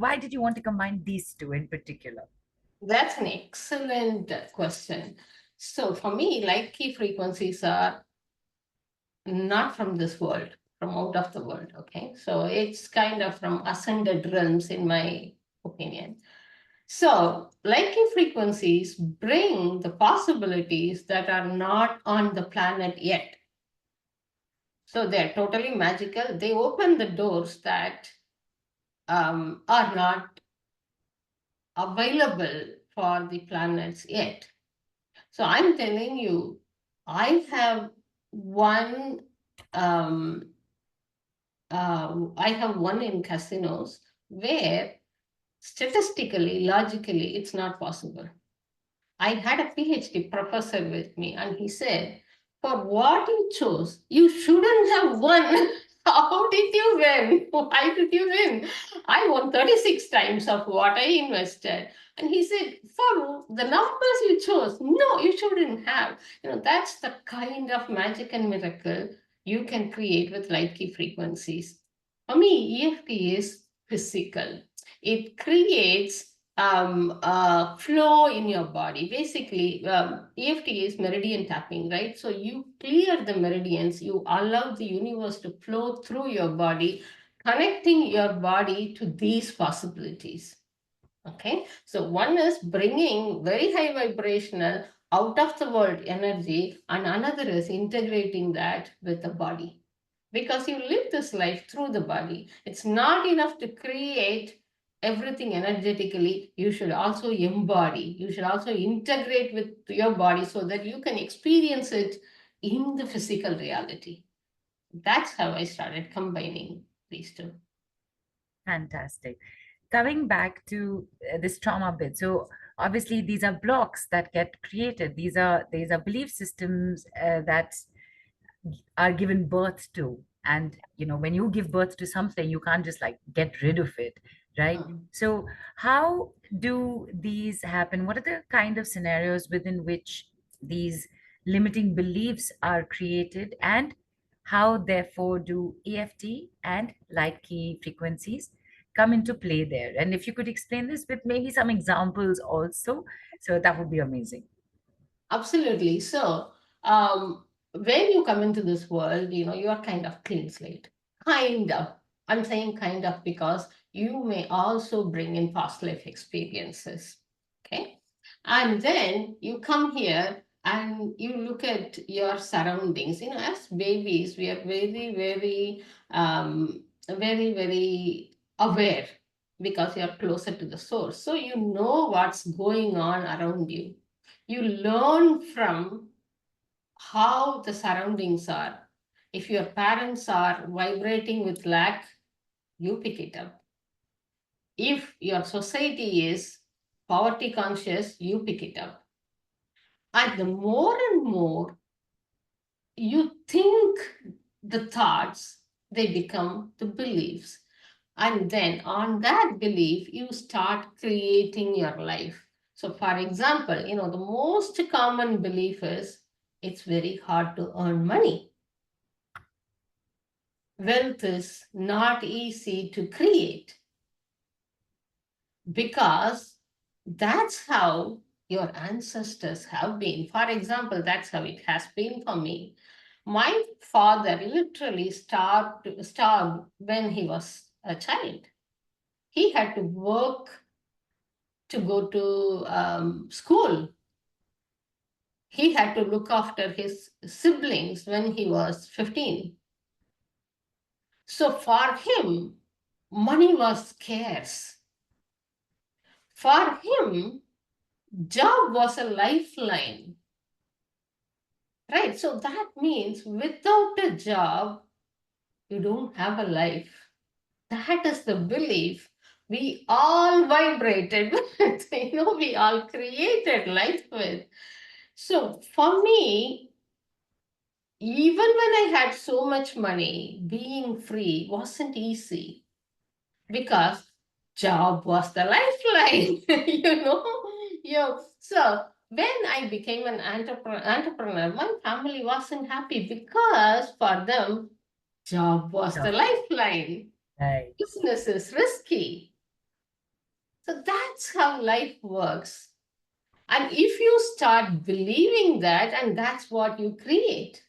Why did you want to combine these two in particular? That's an excellent question. So for me, light key frequencies are not from this world, from out of the world. Okay. So it's kind of from ascended realms, in my opinion. So light key frequencies bring the possibilities that are not on the planet yet. So they're totally magical. They open the doors that are not available for the planets yet. So I'm telling you, I have one um, I have one in casinos where statistically, logically, it's not possible. I had a PhD professor with me, and he said, for what you chose, you shouldn't have won. How did you win? Why did you win? I won 36 times of what I invested. And he said, for the numbers you chose, no, you shouldn't have. That's the kind of magic and miracle you can create with light key frequencies. For me, EFT is physical. It creates flow in your body. Basically, EFT is meridian tapping, right? So you clear the meridians, you allow the universe to flow through your body, connecting your body to these possibilities. Okay, so one is bringing very high vibrational, out of the world energy, and another is integrating that with the body. Because you live this life through the body. It's not enough to create everything energetically. You should also embody, you should also integrate with your body so that you can experience it in the physical reality. That's how I started combining these two. Fantastic. Coming back to this trauma bit. So obviously these are blocks that get created. These are belief systems that are given birth to. And when you give birth to something, you can't just like get rid of it, right? Mm. So how do these happen? What are the kind of scenarios within which these limiting beliefs are created, and how therefore do EFT and light key frequencies come into play there? And if you could explain this with maybe some examples also, so that would be amazing. Absolutely. So, when you come into this world, you are kind of clean slate. Kind of. I'm saying kind of because you may also bring in past life experiences. Okay. And then you come here and you look at your surroundings. As babies, we are very, very aware because you're closer to the source. So you know what's going on around you. You learn from how the surroundings are. If your parents are vibrating with lack, you pick it up. If your society is poverty conscious, you pick it up. And the more and more you think the thoughts, they become the beliefs. And then on that belief, you start creating your life. So, for example, the most common belief is it's very hard to earn money. Wealth is not easy to create because that's how your ancestors have been. For example, that's how it has been for me. My father literally starved when he was a child. He had to work to go to school. He had to look after his siblings when he was 15. So for him, money was scarce. For him, job was a lifeline, right? So that means without a job, you don't have a life. That is the belief we all vibrated with, we all created life with. So for me, even when I had so much money, being free wasn't easy because job was the lifeline, Yeah. So when I became an entrepreneur, my family wasn't happy because for them, job was the Sure. lifeline. Right. Business is risky. So that's how life works. And if you start believing that, and that's what you create.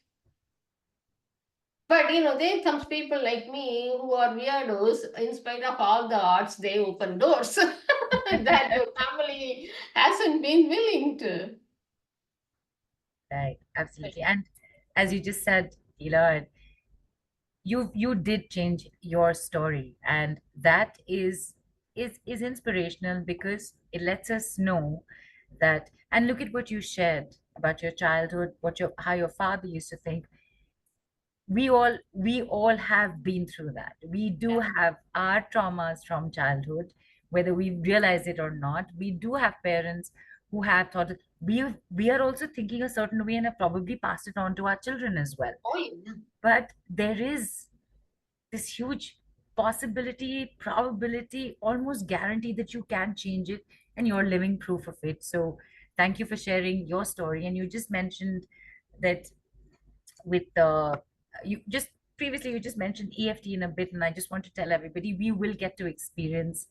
But there comes people like me who are weirdos. In spite of all the arts, they open doors that your family hasn't been willing to. Right, absolutely. And as you just said, Ela, you did change your story, and that is inspirational because it lets us know that. And look at what you shared about your childhood, what your how your father used to think. We all have been through that. We do Yeah. have our traumas from childhood, whether we realize it or not. We do have parents who have thought we are also thinking a certain way and have probably passed it on to our children as well. Oh, yeah. But there is this huge possibility, probability, almost guarantee that you can change it, and you're living proof of it. So thank you for sharing your story. And you just mentioned that with the you just previously you just mentioned EFT in a bit, and I just want to tell everybody we will get to experience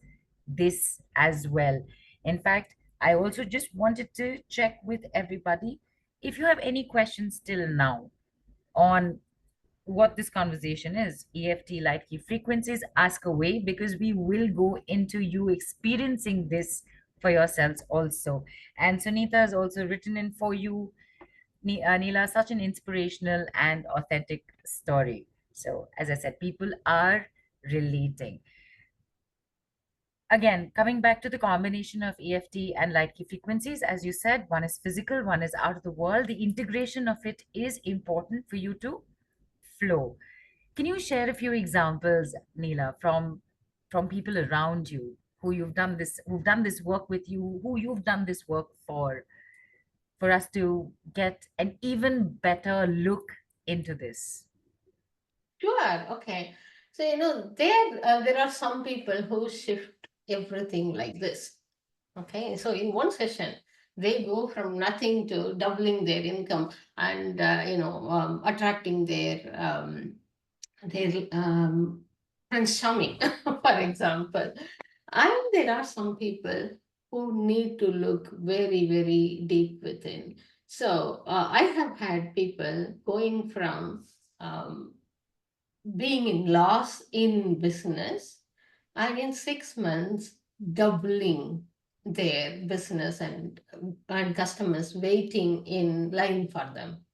this as well. In fact, I also just wanted to check with everybody if you have any questions till now on what this conversation is. EFT, light key frequencies, ask away, because we will go into you experiencing this for yourselves also. And Sunita has also written in for you, Neela, such an inspirational and authentic story. So, as I said, people are relating. Again, coming back to the combination of EFT and light key frequencies, as you said, one is physical, one is out of the world. The integration of it is important for you to flow. Can you share a few examples, Neela, from people around you who've done this work with you, who you've done this work for us to get an even better look into this? Sure. Okay. So, there are some people who shift everything like this. Okay. So, in one session, they go from nothing to doubling their income and, attracting their Prince Charming, for example. And there are some people who need to look very, very deep within. So I have had people going from being in loss in business and in 6 months doubling their business and customers waiting in line for them.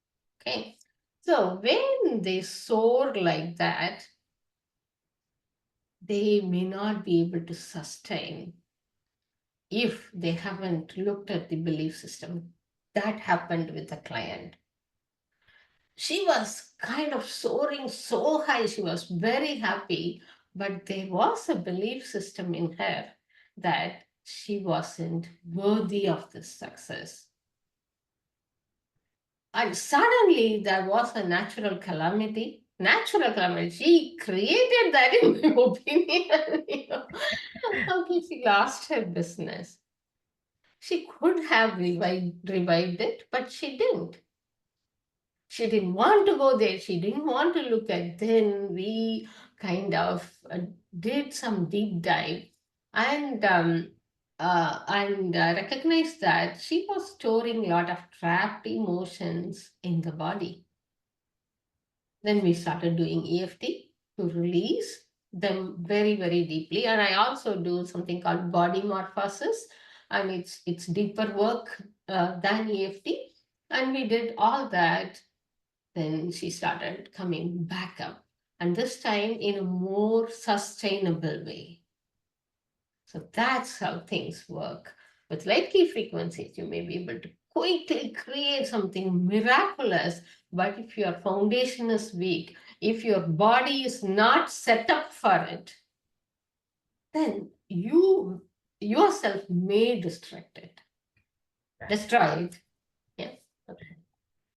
Okay. So when they soar like that, they may not be able to sustain if they haven't looked at the belief system. That happened with a client. She was kind of soaring so high, she was very happy, but there was a belief system in her that she wasn't worthy of this success. And suddenly there was a natural calamity. Natural calamity. She created that, in my opinion. Okay, she lost her business. She could have revived it, but she didn't. She didn't want to go there. She didn't want to look at. Then we kind of did some deep dive and recognized that she was storing a lot of trapped emotions in the body. Then we started doing EFT to release them very, very deeply. And I also do something called body morphosis, and it's deeper work than EFT. And we did all that. Then she started coming back up, and this time in a more sustainable way. So that's how things work. With light key frequencies, you may be able to quickly create something miraculous. But if your foundation is weak, if your body is not set up for it, then you yourself may destroy it. Right. Destroy it. Yes.